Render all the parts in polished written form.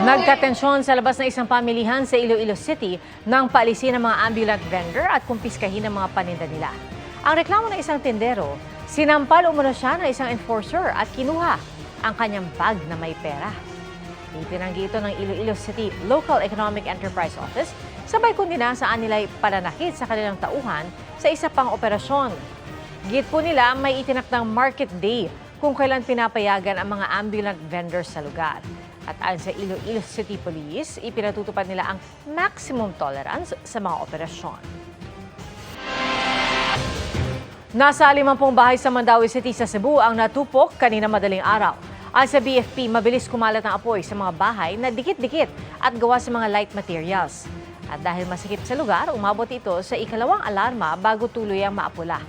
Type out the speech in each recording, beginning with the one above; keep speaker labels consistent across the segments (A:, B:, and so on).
A: Nagkatensyon sa labas ng isang pamilihan sa Iloilo City nang paalisin ng mga ambulant vendor at kumpiskahin ng mga paninda nila. Ang reklamo ng isang tindero, sinampal umano siya ng isang enforcer at kinuha ang kanyang bag na may pera. Itinanggi ito ng Iloilo City Local Economic Enterprise Office, sabay kundi na saan nila pananakit sa kanilang tauhan sa isa pang operasyon. Git po nila may itinakdang market day kung kailan pinapayagan ang mga ambulant vendors sa lugar. At ayon sa Iloilo City Police, ipinatutupad nila ang maximum tolerance sa mga operasyon. Nasa 50 bahay sa Mandaue City sa Cebu ang natupok kanina madaling araw. Ayon sa BFP, mabilis kumalat ang apoy sa mga bahay na dikit-dikit at gawa sa mga light materials. At dahil masikip sa lugar, umabot ito sa ikalawang alarma bago tuluyang maapula.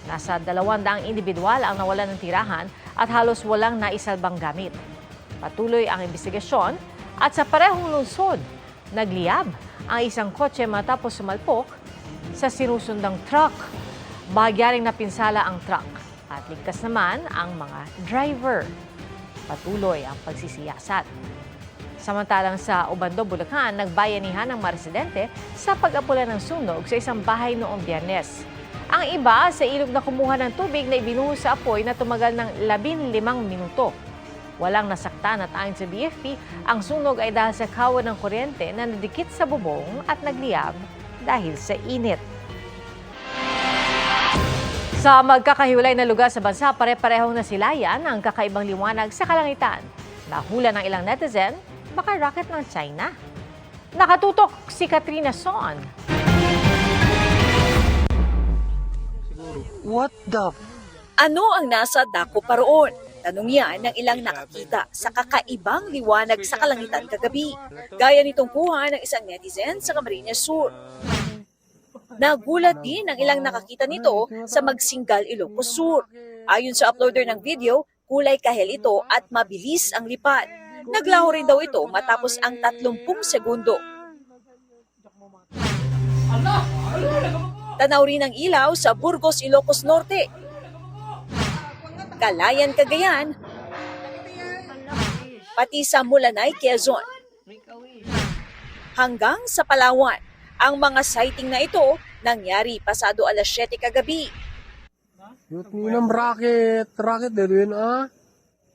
A: Nasa 200 individual ang nawalan ng tirahan at halos walang naisalbang gamit. Patuloy ang investigasyon at sa parehong lungsod, nagliyab ang isang kotse matapos sumalpok sa sinusundang truck. Bahagyaring napinsala ang truck at ligtas naman ang mga driver. Patuloy ang pagsisiyasat. Samantalang sa Obando, Bulacan, nagbayanihan ng mga residente sa pag-apula ng sunog sa isang bahay noong Biyernes. Ang iba sa ilog na kumuha ng tubig na ibinuhos sa apoy na tumagal ng 15 minuto. Walang nasaktan at ayon sa BFP, ang sunog ay dahil sa kawan ng kuryente na nadikit sa bubong at nagliyab dahil sa init. Sa magkakahiwalay na lugar sa bansa, pare-parehong nasilayan ang kakaibang liwanag sa kalangitan. Nahula ng ilang netizen, baka rocket ng China. Nakatutok si Katrina Son.
B: What the
C: Ano ang nasa dako pa roon? Tanong yan ng ilang nakakita sa kakaibang liwanag sa kalangitan kagabi. Gaya nitong kuha ng isang netizen sa Camarines Sur. Nagulat din ang ilang nakakita nito sa Magsinggal, Ilocos Sur. Ayon sa uploader ng video, kulay kahel ito at mabilis ang lipad. Naglaho rin daw ito matapos ang 30 segundo. Tanaw rin ang ilaw sa Burgos, Ilocos Norte. Calayan, Cagayan, pati sa Mulanay, Quezon. Hanggang sa Palawan, ang mga sighting na ito nangyari pasado alas 7 kagabi.
B: Yut ninam rocket dito yun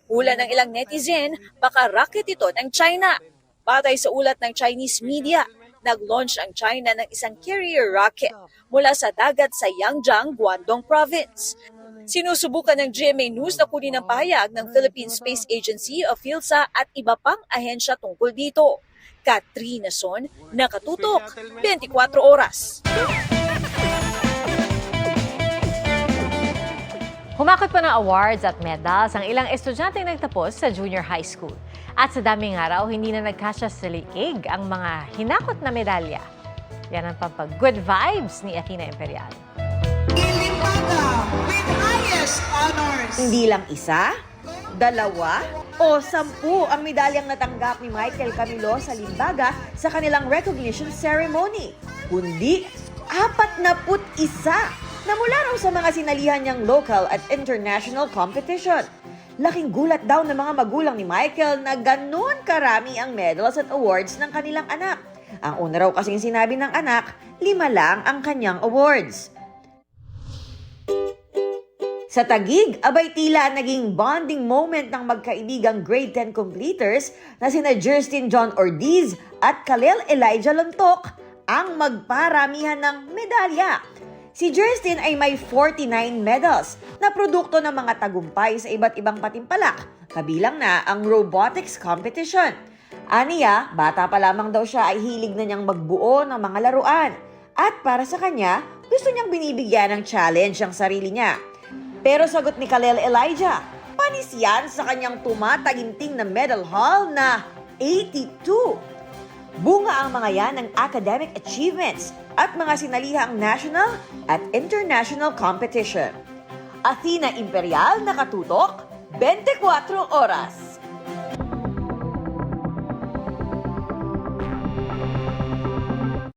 C: Hula ng ilang netizen, baka rocket ito ng China. Batay sa ulat ng Chinese media, nag-launch ang China ng isang carrier rocket mula sa dagat sa Yangjiang, Guangdong Province. Sinusubukan ng GMA News na kunin ang pahayag ng Philippine Space Agency o PhilSA at iba pang ahensya tungkol dito. Katrina Son, nakatutok, 24 oras.
A: Humakot pa ng awards at medals ang ilang estudyante nagtapos sa junior high school. At sa daming araw, hindi na nagkasya sa liig ang mga hinakot na medalya. Yan ang pampag-good vibes ni Athena Imperial.
D: With highest honors.
E: Hindi lang isa, 2 o 10 ang medalyang natanggap ni Michael Camilo sa Limbaga sa kanilang recognition ceremony, kundi 41 na mula raw sa mga sinalihan niyang local at international competition. Laking gulat daw ng mga magulang ni Michael na ganun karami ang medals at awards ng kanilang anak. Ang una raw kasing sinabi ng anak, 5 lang ang kanyang awards. Sa Taguig, abay tila naging bonding moment ng magkaibigang grade 10 completers na sina Justin John Ordiz at Kalel Elijah Lontok ang magparamihan ng medalya. Si Justin ay may 49 medals na produkto ng mga tagumpay sa iba't ibang patimpalak, kabilang na ang robotics competition. Aniya, bata pa lamang daw siya ay hilig na niyang magbuo ng mga laruan. At para sa kanya, gusto niyang binibigyan ng challenge ang sarili niya. Pero sagot ni Kalel Elijah, panis yan sa kanyang tumataginting na medal haul na 82. Bunga ang mga yan ng academic achievements at mga sinalihang national at international competition. Athena Imperial, nakatutok, 24 oras.